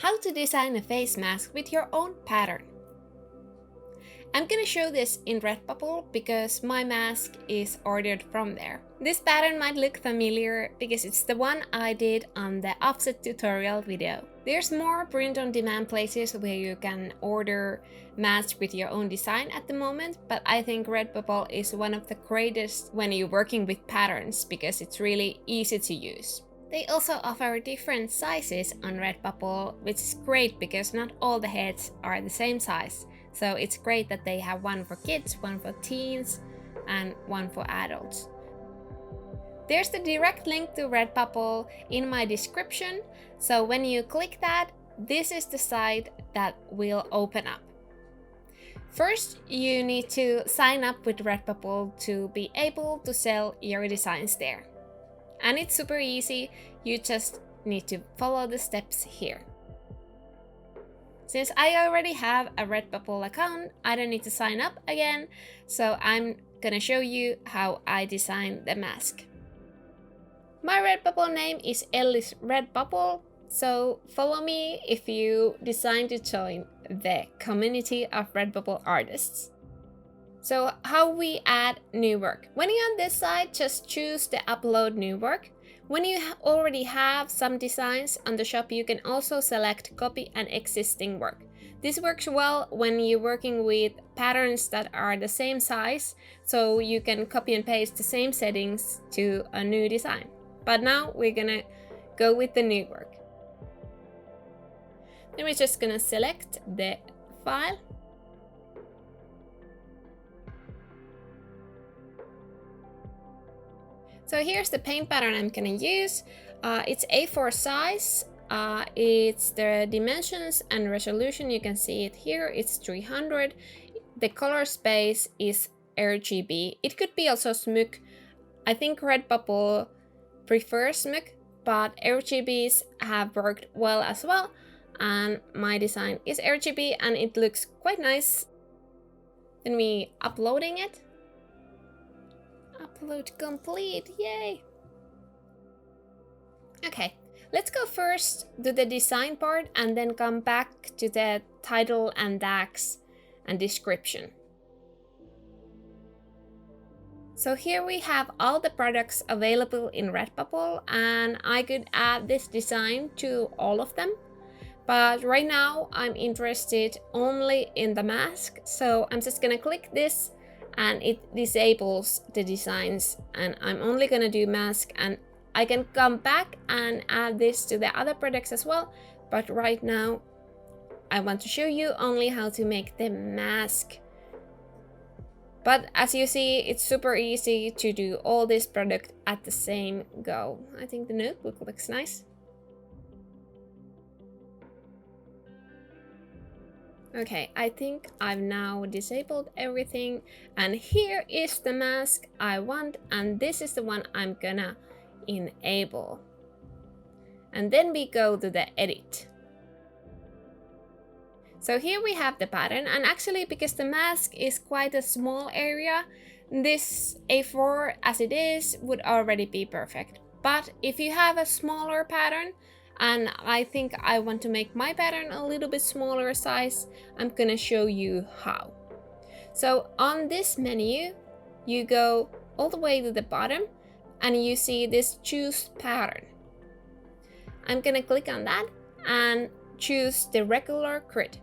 How to design a face mask with your own pattern. I'm gonna show this in Redbubble because my mask is ordered from there. This pattern might look familiar because it's the one I did on the offset tutorial video. There's more print-on-demand places where you can order masks with your own design at the moment, but I think Redbubble is one of the greatest when you're working with patterns because it's really easy to use. They also offer different sizes on Redbubble, which is great because not all the heads are the same size. So it's great that they have one for kids, one for teens, and one for adults. There's the direct link to Redbubble in my description, so when you click that, this is the site that will open up. First, you need to sign up with Redbubble to be able to sell your designs there. And it's super easy, you just need to follow the steps here. Since I already have a Redbubble account, I don't need to sign up again, so I'm gonna show you how I designed the mask. My Redbubble name is EllisRedbubble, so follow me if you decide to join the community of Redbubble artists. So how we add new work. When you're on this side, just choose the upload new work. When you already have some designs on the shop, you can also select copy an existing work. This works well when you're working with patterns that are the same size, so you can copy and paste the same settings to a new design. But now we're gonna go with the new work. Then we're just gonna select the file. So here's the paint pattern I'm gonna use. It's A4 size. It's the dimensions and resolution. You can see it here. It's 300. The color space is RGB. It could be also SMUK. I think Redbubble prefers SMUK, but RGBs have worked well as well. And my design is RGB and it looks quite nice. Then we uploading it. Upload complete, yay! Okay, let's go first to the design part and then come back to the title and tags and description. So here we have all the products available in Redbubble, and I could add this design to all of them. But right now I'm interested only in the mask, so I'm just gonna click this and it disables the designs, and I'm only gonna do mask, and I can come back and add this to the other products as well, but right now I want to show you only how to make the mask. But as you see, it's super easy to do all this product at the same go. I think the notebook looks nice. Okay, I think I've now disabled everything, and here is the mask I want, and this is the one I'm gonna enable. And then we go to the edit. So here we have the pattern, and actually because the mask is quite a small area, this A4 as it is would already be perfect. But if you have a smaller pattern, and I think I want to make my pattern a little bit smaller size, I'm gonna show you how. So on this menu, you go all the way to the bottom and you see this choose pattern. I'm gonna click on that and choose the regular grid.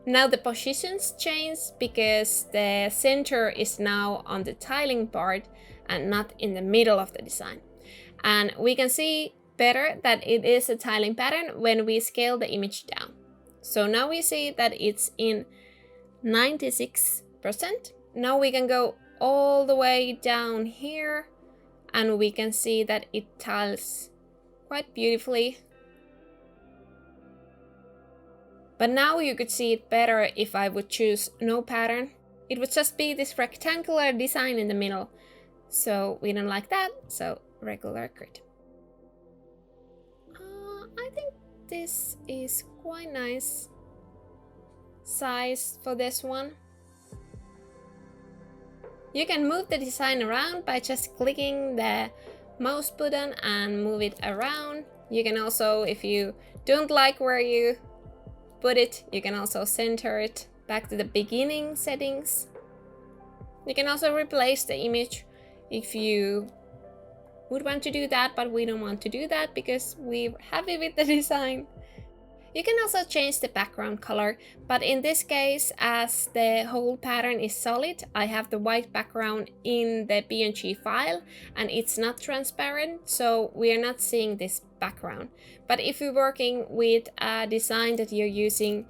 Now the positions change because the center is now on the tiling part and not in the middle of the design. And we can see better that it is a tiling pattern when we scale the image down. So now we see that it's in 96%. Now we can go all the way down here and we can see that it tiles quite beautifully. But now you could see it better if I would choose no pattern. It would just be this rectangular design in the middle. So we don't like that, so regular grid. I think this is quite nice size for this one. You can move the design around by just clicking the mouse button and move it around. You can also, if you don't like where you put it, you can also center it back to the beginning settings. You can also replace the image if you would want to do that, but we don't want to do that because we're happy with the design. You can also change the background color, but in this case, as the whole pattern is solid, I have the white background in the PNG file and it's not transparent, so we are not seeing this background. But if you're working with a design that you're using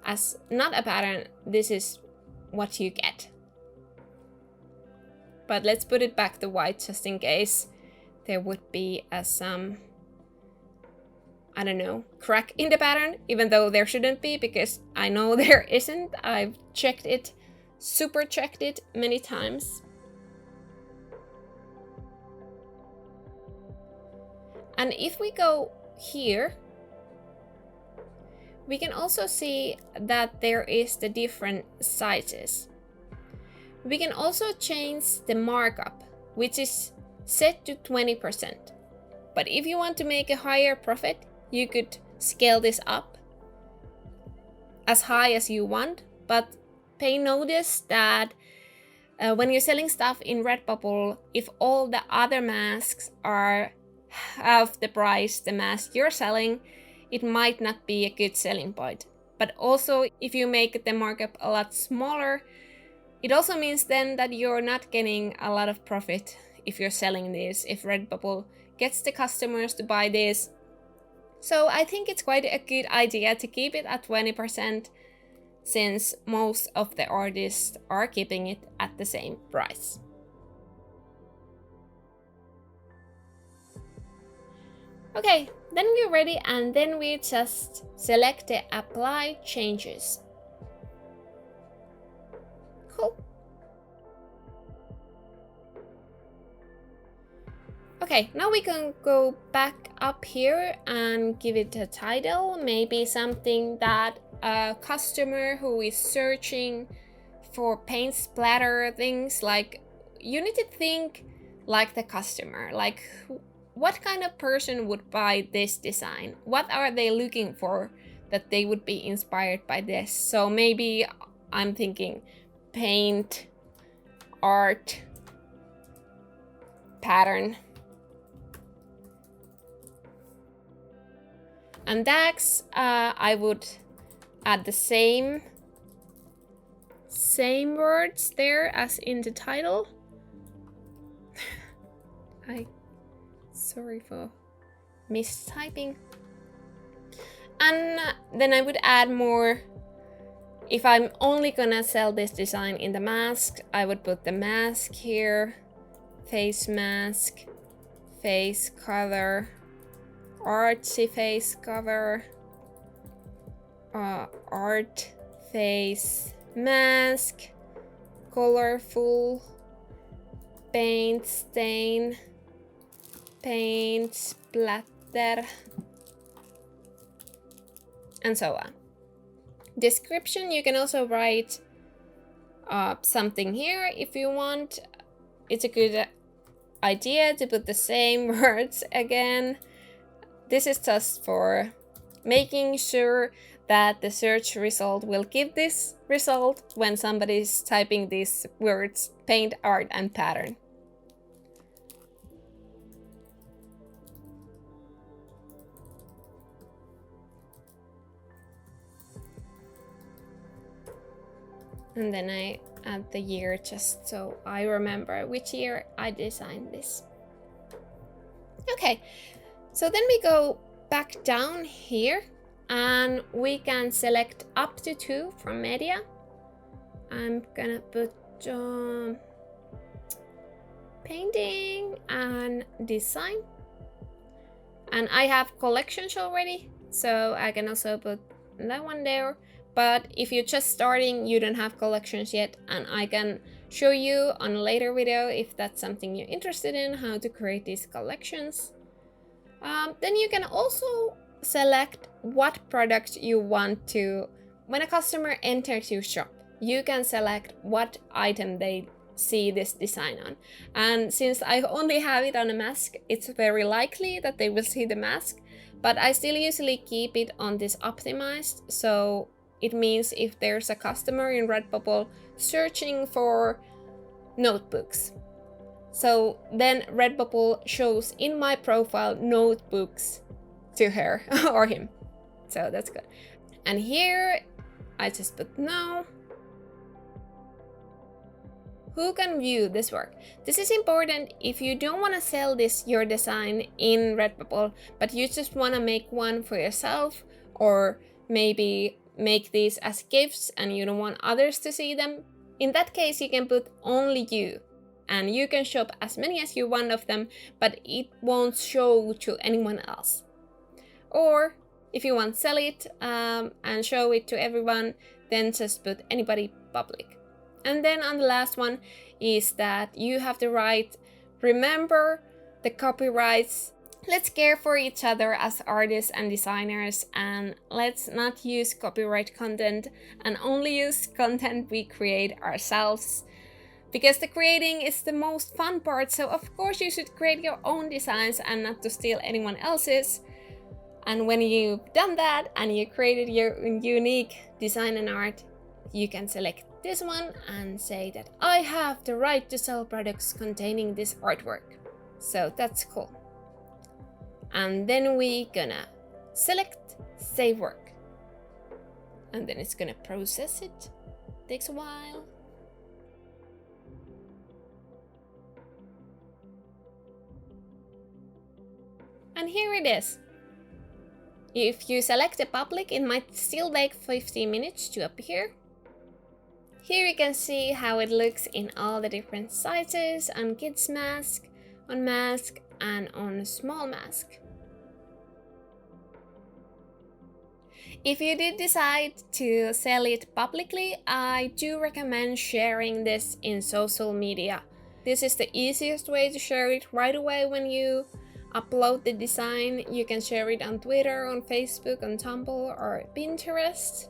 as not a pattern, this is what you get. But let's put it back to white just in case there would be some, I don't know, crack in the pattern, even though there shouldn't be, because I know there isn't. I've checked it, super checked it many times. And if we go here, we can also see that there is the different sizes. We can also change the markup, which is set to 20%. But if you want to make a higher profit, you could scale this up as high as you want, but pay notice that when you're selling stuff in Redbubble, if all the other masks are half the price the mask you're selling, it might not be a good selling point. But also, if you make the markup a lot smaller, it also means then that you're not getting a lot of profit if you're selling this, if Redbubble gets the customers to buy this. So I think it's quite a good idea to keep it at 20%, since most of the artists are keeping it at the same price. Okay, then we're ready, and then we just select the apply changes. Cool. Okay, now we can go back up here and give it a title, maybe something that a customer who is searching for paint splatter things, like, you need to think like the customer, like what kind of person would buy this design? What are they looking for that they would be inspired by this? So maybe I'm thinking paint, art, pattern. And tags, I would add the same words there as in the title. Sorry for mistyping. And then I would add more. If I'm only gonna sell this design in the mask, I would put the mask here, face mask, face color, artsy face cover, art face mask, colorful, paint stain, paint splatter, and so on. Description, you can also write something here if you want. It's a good idea to put the same words again. This is just for making sure that the search result will give this result when somebody's typing these words, paint, art, and pattern. And then I add the year just so I remember which year I designed this. Okay, so then we go back down here and we can select up to 2 from media. I'm gonna put painting and design. And I have collections already, so I can also put that one there. But if you're just starting, you don't have collections yet, and I can show you on a later video if that's something you're interested in, how to create these collections. Then you can also select what product you want to, when a customer enters your shop, you can select what item they see this design on. And since I only have it on a mask, it's very likely that they will see the mask. but I still usually keep it on this optimized, so it means if there's a customer in Redbubble searching for notebooks, so then Redbubble shows in my profile notebooks to her or him, so that's good. And here I just put no. Who can view this work? This is important if you don't want to sell your design in Redbubble, but you just want to make one for yourself, or maybe make these as gifts and you don't want others to see them. In that case, you can put only you, and you can shop as many as you want of them, but it won't show to anyone else. Or if you want to sell it and show it to everyone, then just put anybody public. And then on the last one is that you have the right, remember the copyrights. Let's care for each other as artists and designers, and let's not use copyright content and only use content we create ourselves. Because the creating is the most fun part, so of course you should create your own designs and not to steal anyone else's. And when you've done that and you created your unique design and art, you can select this one and say that I have the right to sell products containing this artwork. So that's cool. And then we gonna select save work. And then it's gonna process it. Takes a while. And here it is. If you select a public, it might still take 15 minutes to appear. Here you can see how it looks in all the different sizes, on kids mask, on mask, and on small mask. If you did decide to sell it publicly, I do recommend sharing this in social media. This is the easiest way to share it right away when you upload the design. You can share it on Twitter, on Facebook, on Tumblr, or Pinterest.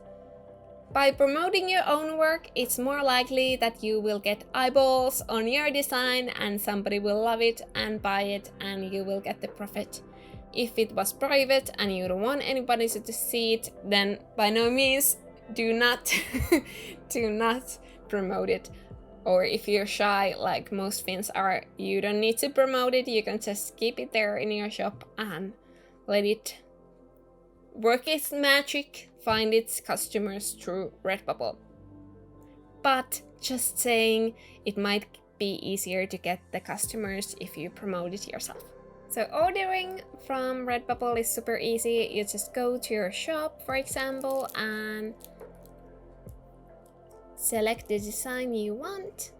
By promoting your own work, it's more likely that you will get eyeballs on your design and somebody will love it and buy it and you will get the profit. If it was private and you don't want anybody to see it, then by no means do not promote it. Or if you're shy, like most Finns are, you don't need to promote it. You can just keep it there in your shop and let it work its magic, find its customers through Redbubble. But just saying, it might be easier to get the customers if you promote it yourself. So ordering from Redbubble is super easy. You just go to your shop, for example, and select the design you want,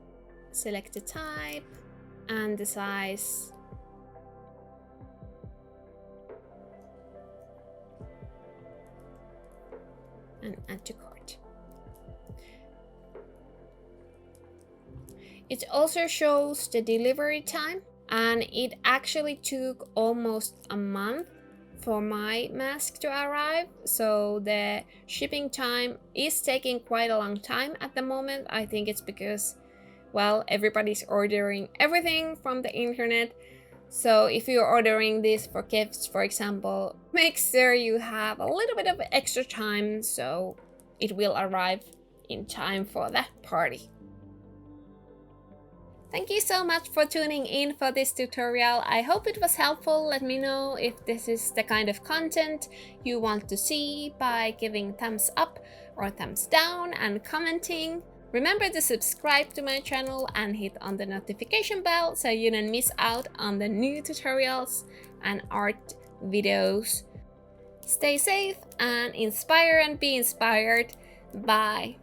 select the type and the size. And add to cart. It also shows the delivery time, and it actually took almost a month for my mask to arrive, so the shipping time is taking quite a long time at the moment. I think it's because, well, everybody's ordering everything from the internet. So if you're ordering this for gifts, for example, make sure you have a little bit of extra time so it will arrive in time for that party. Thank you so much for tuning in for this tutorial. I hope it was helpful. Let me know if this is the kind of content you want to see by giving thumbs up or thumbs down and commenting. Remember to subscribe to my channel and hit on the notification bell so you don't miss out on the new tutorials and art videos. Stay safe and inspire and be inspired. Bye!